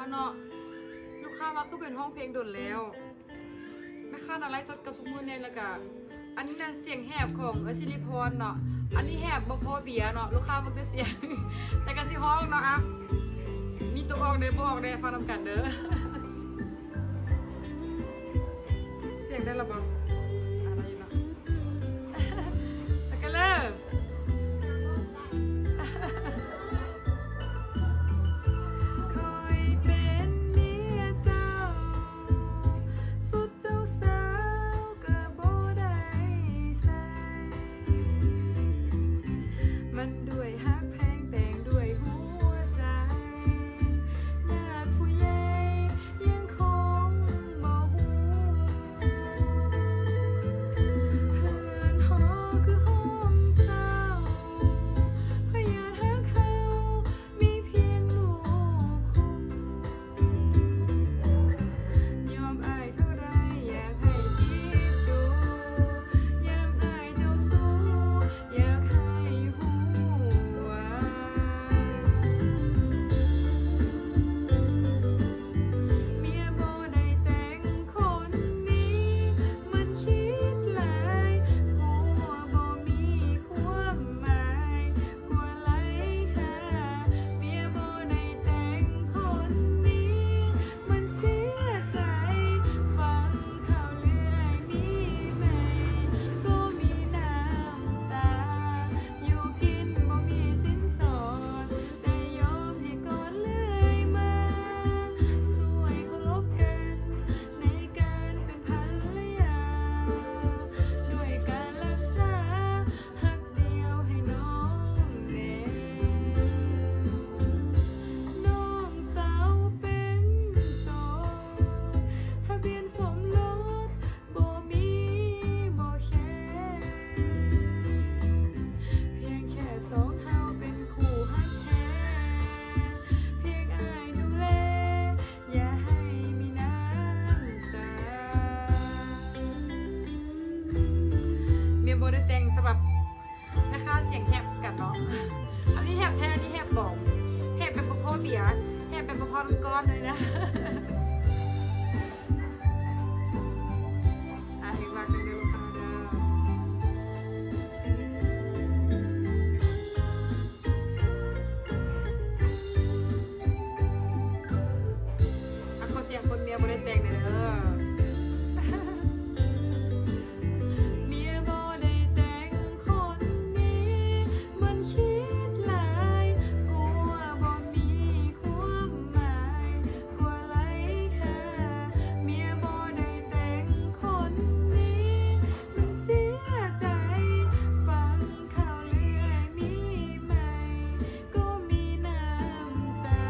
เอาเนาะลูกค้ามาคือเป็นห้องเพลงโดนแล้วแม่ค้าอะไรสดกับสุกมือเนี่ยแล้วก็อันนี้น่ะเสียงแหบของสิริพรเนาะอันนี้แหบบ่พอเบียร์เนาะลูกค้ามันได้เสียง แต่ก็สิห้องเนาะอ่ะมีตัวออกเด้อบ่ออกเด้อฟังนำกันเด้อ เสียงได้ละบ่อะไรเนาะ แล้วก็เริ่ม คอยเป็นเมียเจ้าสุดเจ้าสาวก็บ่ได้ใส่มันด้วยฮักแพงแต่งด้วยหัวใจญาติผู้ใหญ่ยังคงบ่ฮู้เฮือนหอคือห้องเศร้าพยานฮักเขามีเพียงลูกคู่ยอมอายเท่าไรอยากให้คิดดูยามอายเจ้าสู้อยากให้ฮู้ว่า เมียบ่ได้แต่งคนนี้มันคิดหลายกลัวบ่มีความหมายกลัวไร้ค่าเมียบ่ได้แต่งคนนี้มันเสียใจฟังข่าวเรื่อยมีไหมก็มีน้ำตาอยู่กินบ่มีสินสอดแต่ยอมให้ก่อนเรื่อยมาสวยเคารพกันในการเป็นภรรยาด้วยการรักษาหักเดียวให้น้องแน่น้องสาวเป็นโสดทะเบียนสมรสบ่มีบ่แค่เพียงแค่สองเฮาเป็นคู่ฮักแท้เพียงอายดูแลอย่าให้มีน้ำตาเมียบ่ได้แต่งสำหรับนะคะเสียงแหบกันเนาะ อันนี้แหบแท้อันนี้แหบบอกแหบเป็นพ่อเบียร์แหบเป็นพ่อน้ำก้อนเลยนะ อีกวันหนึ่งเร็วค่ะเด้อขอเสียงคนเมียบ่ได้แต่งเลยเด้อ เมียบ่ได้แต่งคนนี้มันคิดหลายกลัวบ่มีความหมายกลัวไร้ค่าเมียบ่ได้แต่งคนนี้มันเสียใจฟังข่าวเรื่อยมีไหมก็มีน้ำตา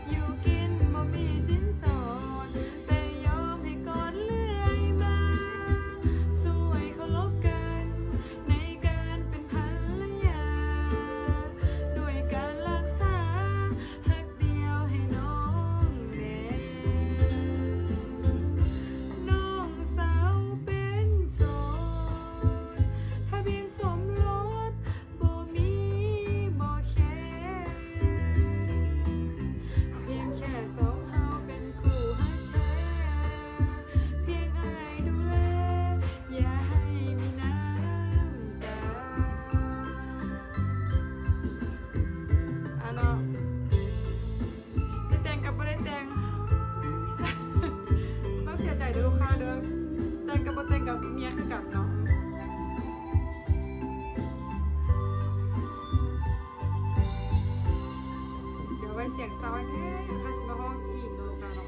อยู่กินบ่มีสินสอดแต่ยอมให้ก่อนเรื่อยมาสวยเคารพกันในการเป็นภรรยาด้วยการรักษาหักเดียวให้น้องแน่น้องสาวเป็นโสดทะเบียนสมรสบ่มีบ่แค่เพียงแค่สองเฮาเป็นคู่ฮักแท้เพียงอายดูแลอย่าให้มีน้ำตาเนาะได้แต่งกับบ่ได้แต่ง ต้องเสียใจเด้อลูกค้าเด้อแต่งกับบ่แต่งกับเมียคือกันเนาะเดี๋ยวไว้เสียงซาวแน่ถ้าสิมาห้องอีกเนาะลูกค้าเนาะ